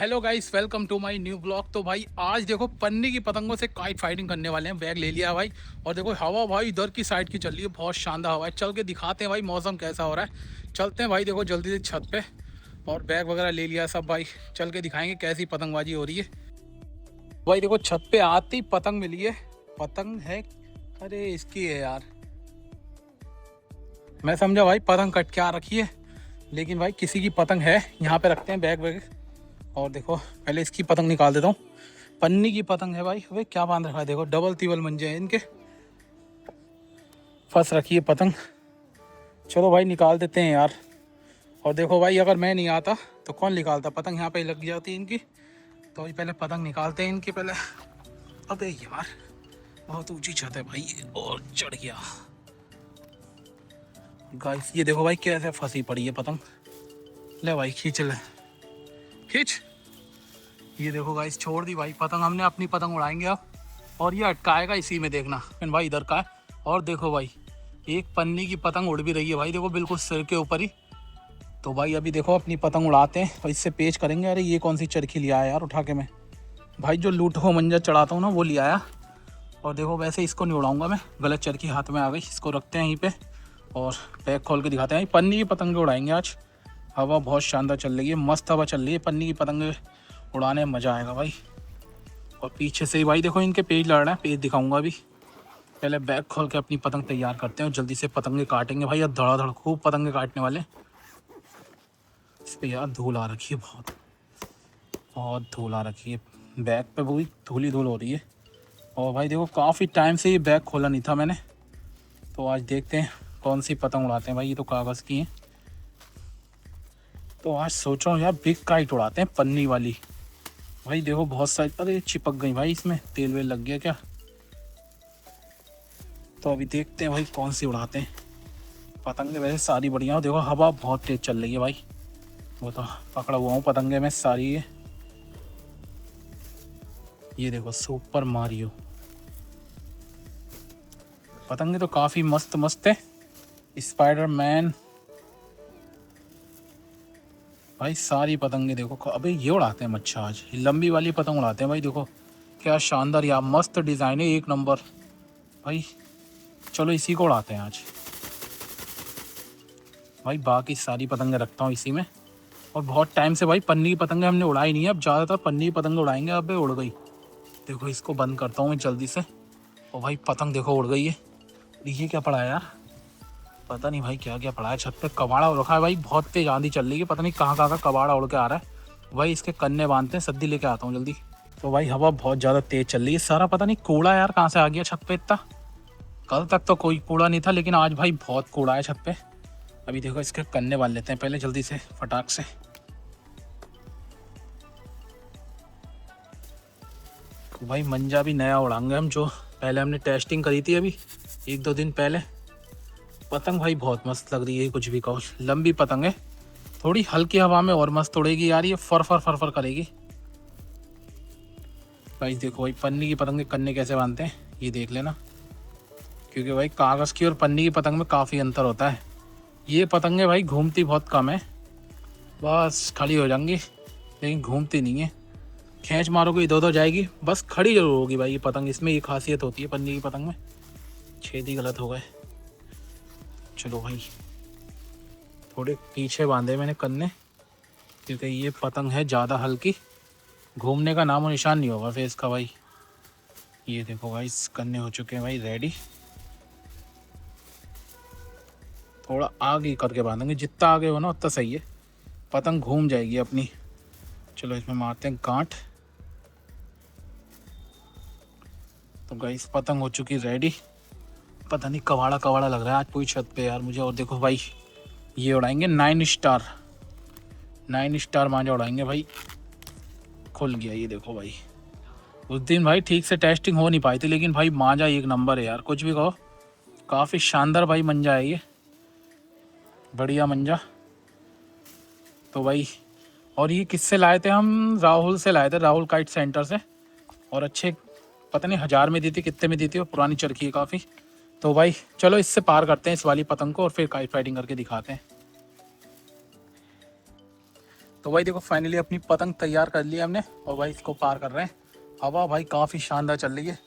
Hello guys, welcome to my new blog. तो भाई आज देखो पन्नी की पतंगों से काइट फाइटिंग करने वाले हैं। बैग ले लिया भाई। और देखो हवा भाई इधर की साइड की चल रही है, बहुत शानदार हवा है। चल के दिखाते हैं भाई मौसम कैसा हो रहा है। चलते हैं भाई, देखो जल्दी से छत पे। और बैग वगैरह ले लिया सब भाई। चल के दिखाएंगे कैसी पतंगबाजी हो रही है। भाई देखो छत पे आती ही पतंग मिली है। पतंग है, अरे इसकी है यार। मैं समझा भाई पतंग कट के आ रखी है, लेकिन भाई किसी की पतंग है। यहाँ पे रखते हैं बैग वैग। और देखो पहले इसकी पतंग निकाल देता हूँ। पन्नी की पतंग है भाई। वे क्या बांध रखा है, देखो डबल तिबल मंजे हैं इनके। फंस रखी है पतंग। चलो भाई निकाल देते हैं यार। और देखो भाई अगर मैं नहीं आता तो कौन निकालता, पतंग यहाँ पे लग जाती है इनकी। तो भाई पहले पतंग निकालते हैं इनकी पहले। अबे यार बहुत ऊंची छत है भाई, और चढ़ गया। गाइस ये देखो भाई कैसे फंसी पड़ी है पतंग। ले भाई खींच ले, खींच। ये देखो गाइस छोड़ दी भाई पतंग हमने, अपनी पतंग उड़ाएंगे अब। और ये अटकाएगा इसी में, देखना फिर भाई इधर का है। और देखो भाई एक पन्नी की पतंग उड़ भी रही है भाई, देखो बिल्कुल सिर के ऊपर ही। तो भाई अभी देखो अपनी पतंग उड़ाते हैं और इससे पेच करेंगे। अरे ये कौन सी चरखी लिया है यार उठा के मैं। भाई जो लूट हो मंजा चढ़ाता हूँ ना वो लिया आया। और देखो वैसे इसको नहीं उड़ाऊंगा मैं, गलत चरखी हाथ में आ गई। इसको रखते हैं यहीं पे और बैग खोल के दिखाते हैं। पन्नी की पतंग उड़ाएंगे आज। हवा बहुत शानदार चल रही है, मस्त हवा चल रही है। पन्नी की पतंग उड़ाने में मज़ा आएगा भाई। और पीछे से भाई देखो इनके पेज लड़ रहे हैं, पेज दिखाऊंगा अभी। पहले बैग खोल के अपनी पतंग तैयार करते हैं और जल्दी से पतंगे काटेंगे भाई। अब धड़ाधड़ खूब पतंगे काटने वाले। इस पर यार धूल आ रखी है, बहुत बहुत धूल आ रखी है। बैग पे पूरी धूल ही धूल हो रही है। और भाई देखो काफ़ी टाइम से ये बैग खोला नहीं था मैंने, तो आज देखते हैं कौन सी पतंग उड़ाते हैं भाई। ये तो कागज़ की है, तो आज सोच रहा हूँ यार बिग काइट उड़ाते हैं, पन्नी वाली। भाई देखो बहुत सारी, अरे चिपक गई भाई, इसमें तेल वेल लग गया क्या। तो अभी देखते हैं भाई कौन सी उड़ाते हैं। पतंगे वैसे सारी बढ़िया हो, देखो हवा बहुत तेज चल रही है भाई। वो तो पकड़ा हुआ हूँ पतंगे में सारी है। ये देखो सुपर मारियो। पतंगे तो काफ़ी मस्त मस्त है। स्पाइडरमैन भाई, सारी पतंगे देखो। अबे ये उड़ाते हैं मच्छा, आज लंबी वाली पतंग उड़ाते हैं भाई। देखो क्या शानदार यार, मस्त डिज़ाइन है, एक नंबर भाई। चलो इसी को उड़ाते हैं आज भाई। बाकी सारी पतंगे रखता हूँ इसी में। और बहुत टाइम से भाई पन्नी की पतंगे हमने उड़ाई नहीं है, अब ज़्यादातर पन्नी की पतंगे उड़ाएंगे। अब उड़ गई, देखो इसको बंद करता हूँ मैं जल्दी से। और भाई पतंग देखो उड़ गई है। ये क्या पड़ा है यार, पता नहीं भाई क्या क्या पड़ा है। छत पे कबाड़ा उड़ रखा है भाई, बहुत तेज आंधी चल रही है, पता नहीं कहाँ कहाँ का कबाड़ा उड़ के आ रहा है भाई। इसके कन्ने बांधते हैं, सद्दी लेके आता हूँ जल्दी। तो भाई हवा बहुत ज़्यादा तेज चल रही है। सारा पता नहीं कूड़ा यार कहाँ से आ गया छत पे इतना। कल तक तो कोई कूड़ा नहीं था, लेकिन आज भाई बहुत कूड़ा है छत पे। अभी देखो इसके कन्ने बांध लेते हैं पहले जल्दी से फटाक से। तो भाई मंजा भी नया उड़ाएंगे हम, जो पहले हमने टेस्टिंग करी थी अभी 1-2 दिन पहले। पतंग भाई बहुत मस्त लग रही है, कुछ भी कहो। लंबी पतंग है, थोड़ी हल्की हवा में और मस्त उड़ेगी यार। ये फर फर फर फर करेगी भाई। देखो भाई पन्नी की पतंग के कन्ने कैसे बांधते हैं, ये देख लेना। क्योंकि भाई कागज़ की और पन्नी की पतंग में काफ़ी अंतर होता है। ये पतंगे भाई घूमती बहुत कम है, बस खड़ी हो जाएंगी लेकिन घूमती नहीं है। खींच मारोगे इधर उधर जाएगी, बस खड़ी जरूर होगी भाई ये पतंग। इसमें ये खासियत होती है पन्नी की पतंग में। छेद ही गलत हो गए। चलो भाई थोड़े पीछे बांधे मैंने कन्ने, क्योंकि ये पतंग है ज़्यादा हल्की, घूमने का नामो निशान नहीं होगा फिर इसका भाई। ये देखो भाई कन्ने हो चुके हैं भाई रेडी। थोड़ा आगे करके बांधेंगे, जितना आगे हो ना उतना सही है, पतंग घूम जाएगी अपनी। चलो इसमें मारते हैं गांठ। तो गाइस पतंग हो चुकी रेडी। पता नहीं कवाड़ा कवाड़ा लग रहा है आज पूरी छत पे यार मुझे। और देखो भाई ये उड़ाएंगे 9 स्टार, 9 स्टार मांझा उड़ाएंगे भाई। खुल गया ये देखो भाई। उस दिन भाई ठीक से टेस्टिंग हो नहीं पाई थी, लेकिन भाई मांझा एक नंबर है यार, कुछ भी कहो। काफ़ी शानदार भाई मंजा है ये, बढ़िया मंजा। तो भाई और ये किससे लाए थे हम, राहुल से लाए थे, राहुल काइट सेंटर से। और अच्छे पता नहीं 1000 में दी थी कितने में दी थी, और पुरानी चरखी है काफ़ी। तो भाई चलो इससे पार करते हैं इस वाली पतंग को, और फिर काइट फाइटिंग करके दिखाते हैं। तो भाई देखो फाइनली अपनी पतंग तैयार कर ली हमने और भाई इसको पार कर रहे हैं। हवा भाई काफ़ी शानदार चल रही है।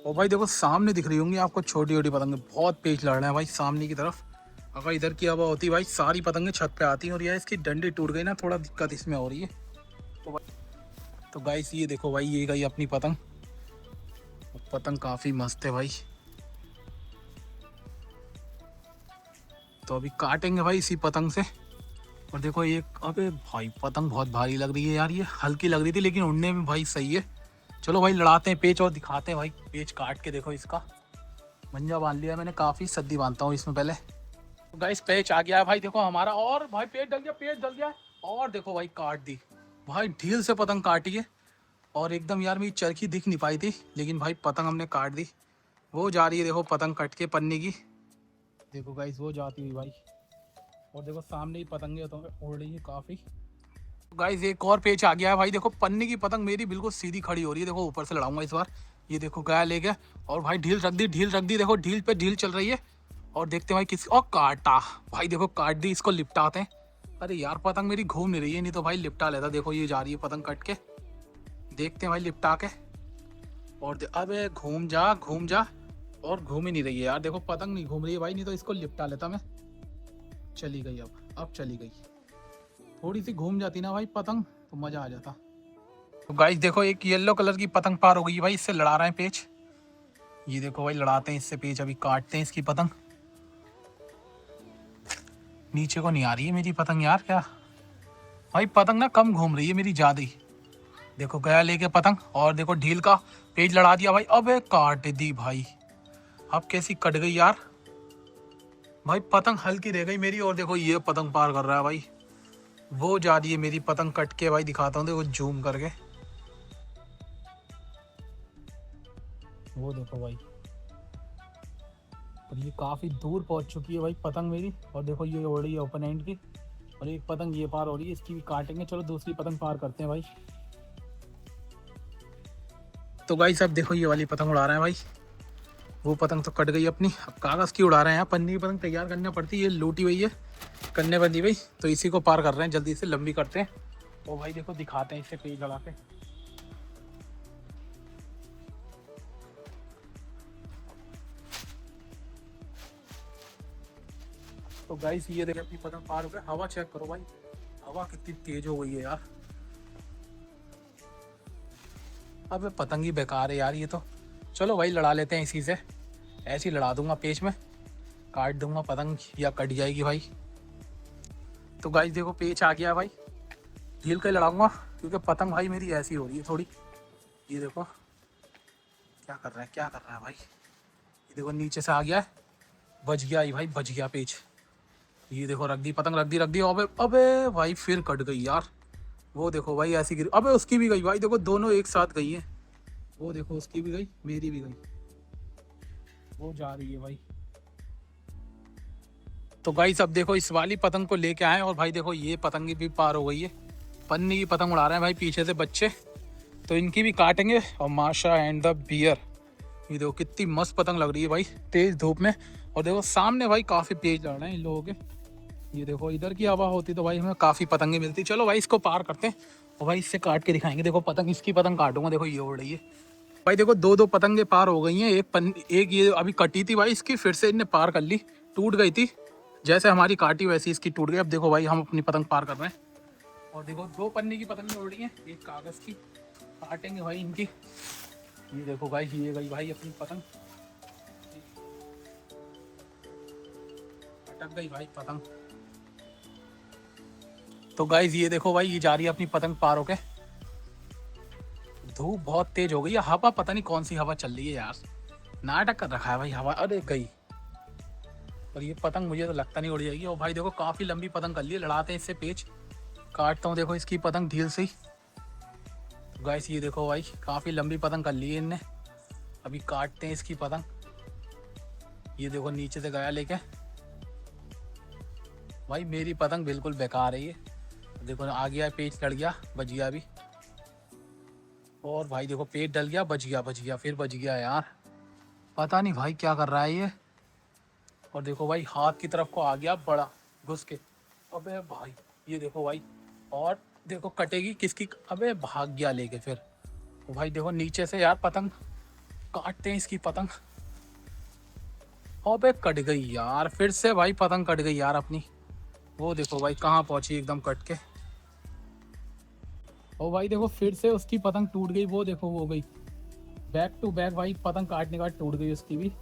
और भाई देखो सामने दिख रही होंगी आपको छोटी छोटी पतंगें, बहुत तेज लड़ रहे हैं भाई सामने की तरफ। अगर इधर की हवा होती भाई सारी पतंगें छत पे आती हैं और यार इसकी डंडी टूट गई ना, थोड़ा दिक्कत इसमें हो रही है। तो गाइस ये देखो भाई ये गई अपनी पतंग। पतंग काफ़ी मस्त है भाई। तो अभी काटेंगे भाई इसी पतंग से। और देखो एक, अबे भाई पतंग बहुत भारी लग रही है यार, ये हल्की लग रही थी लेकिन उड़ने में भाई सही है। चलो भाई लड़ाते हैं पेच और दिखाते हैं भाई। पेच काट के देखो इसका मंजा बांध लिया मैंने, काफ़ी सद्दी बांधता हूँ इसमें पहले। तो गाइस पेच आ गया है भाई देखो हमारा, और भाई पेच डल गया, पेच डल गया। और देखो भाई काट दी भाई, ढील से पतंग काटी है। और एकदम यार मेरी चरखी दिख नहीं पाई थी लेकिन भाई पतंग हमने काट दी। वो जा रही है देखो पतंग कट के पन्नी की, देखो गाइस वो जाती हुई भाई। और देखो सामने ही पतंगे तो उड़ रही है काफ़ी। गाइस एक और पेच आ गया है भाई देखो, पन्नी की पतंग मेरी बिल्कुल सीधी खड़ी हो रही है। देखो ऊपर से लड़ाऊंगा इस बार। ये देखो गया ले गया और भाई ढील रख दी, ढील रख दी, देखो ढील पे ढील चल रही है। और देखते हैं भाई किस, और काटा भाई देखो, काट दी। इसको लिपटाते हैं। अरे यार पतंग मेरी घूम नहीं रही है, नहीं तो भाई लिपटा लेता। देखो ये जा रही है पतंग कट के, देखते हैं भाई लिपटा के। और अबे घूम जा घूम जा, और घूम ही नहीं रही है यार। देखो पतंग नहीं घूम रही है भाई, नहीं तो इसको लिपटा लेता मैं। चली गई अब चली गई। थोड़ी सी घूम जाती ना भाई पतंग तो मज़ा आ जाता। तो गाइस देखो एक येलो कलर की पतंग पार हो गई भाई, इससे लड़ा रहे हैं पेच। ये देखो भाई लड़ाते हैं इससे पेच, अभी काटते हैं इसकी पतंग। नीचे को नहीं आ रही है मेरी पतंग यार, क्या भाई पतंग ना कम घूम रही है मेरी ज़्यादा ही। देखो गया लेके पतंग, और देखो ढील का पेच लड़ा दिया भाई। अबे काट दी भाई, अब कैसी कट गई यार भाई। पतंग हल्की रह गई मेरी, और देखो ये पतंग पार कर रहा है भाई। वो जा रही है मेरी पतंग कट के भाई, दिखाता हूँ देखो जूम करके। वो देखो भाई, और ये काफ़ी दूर पहुंच चुकी है भाई पतंग मेरी। और देखो ये उड़ रही है ओपन एंड की, और एक पतंग ये पार हो रही है, इसकी भी काटेंगे। चलो दूसरी पतंग पार करते हैं भाई। तो गाइस अब देखो ये वाली पतंग उड़ा रहे हैं भाई। वो पतंग तो कट गई अपनी, अब कागज़ की उड़ा रहे हैं। यहाँ पन्नी की पतंग तैयार करनी पड़ती है, ये लूटी हुई है करने बंदी भाई। तो इसी को पार कर रहे हैं, जल्दी से लंबी करते हैं। और भाई देखो दिखाते हैं इससे पेज लगा के। तो गाइस ये देखो अपनी पतंग पार हो गया। हवा चेक करो भाई, हवा कितनी तेज हो गई है यार। अब पतंग ही बेकार है यार ये तो। चलो भाई लड़ा लेते हैं इसी से, ऐसे ही लड़ा दूंगा पेच में, काट दूंगा पतंग या कट जाएगी भाई। तो गाइस देखो पेच आ गया भाई, ढील के लड़ाऊंगा क्योंकि पतंग भाई मेरी ऐसी हो रही है थोड़ी। ये देखो क्या कर रहा है, क्या कर रहा है भाई। ये देखो नीचे से आ गया है, बच गया ही भाई, बच गया पेच। ये देखो रख दी पतंग, रख दी रख दी। अबे अबे भाई फिर कट गई यार। वो देखो भाई ऐसी गिर, अबे उसकी भी गई भाई, देखो दोनों एक साथ गई हैं। वो देखो उसकी भी गई, मेरी भी गई। वो जा रही है भाई। तो गाइस अब देखो इस वाली पतंग को लेके आए, और भाई देखो ये पतंग भी पार हो गई है। पन्नी की पतंग उड़ा रहे हैं भाई पीछे से बच्चे, तो इनकी भी काटेंगे। और माशा एंड द बियर, ये देखो कितनी मस्त पतंग लग रही है भाई तेज धूप में। और देखो सामने भाई काफ़ी तेज लड़ रहे हैं इन लोगों के। ये देखो इधर की हवा होती तो भाई हमें काफ़ी पतंगे मिलती। चलो भाई इसको पार करते हैं और भाई इससे काट के दिखाएंगे। देखो पतंग, इसकी पतंग काटूंगा, देखो ये उड़ रही है भाई। देखो दो दो पतंगे पार हो गई हैं। एक ये अभी कटी थी भाई इसकी, फिर से इनने पार कर ली। टूट गई थी, जैसे हमारी काटी वैसी इसकी टूट गई। अब देखो भाई हम अपनी पतंग पार कर रहे हैं। और देखो दो पन्नी की पतंगें उड़ रही हैं, एक कागज़ की। काटेंगे भाई इनकी। ये देखो भाई ये गई भाई अपनी पतंग, अटक गई भाई पतंग। तो गाइज ये देखो भाई ये जा रही है अपनी पतंग पार होके। धूप बहुत तेज हो गई है, हवा पता नहीं कौन सी हवा चल रही है यार, नाटक कर रखा है भाई हवा। अरे गई, और ये पतंग मुझे तो लगता नहीं उड़ जाएगी। और भाई देखो काफ़ी लंबी पतंग कर ली है, लड़ाते हैं इससे पेच। काटता हूँ देखो इसकी पतंग ढील से ही। तो गाइस ये देखो भाई काफ़ी लंबी पतंग कर ली है इनने, अभी काटते हैं इसकी पतंग। ये देखो नीचे से गया लेके भाई, मेरी पतंग बिल्कुल बेकार है ये। देखो आ गया पेच, लड़ गया, बच गया अभी। और भाई देखो पेट डल गया, बच गया, बच गया, फिर बच गया यार। पता नहीं भाई क्या कर रहा है ये। और देखो भाई हाथ की तरफ को आ गया बड़ा घुस के। अबे भाई ये देखो भाई, और देखो कटेगी किसकी, अबे भाग गया लेके फिर। तो भाई देखो नीचे से यार पतंग काटते हैं इसकी पतंग। अबे कट गई यार, फिर से भाई पतंग कट गई यार अपनी। वो देखो भाई कहाँ पहुंची एकदम कट के। ओ भाई देखो फिर से उसकी पतंग टूट गई, वो देखो वो हो गई बैक टू बैक भाई, पतंग काटने के बाद टूट गई उसकी भी।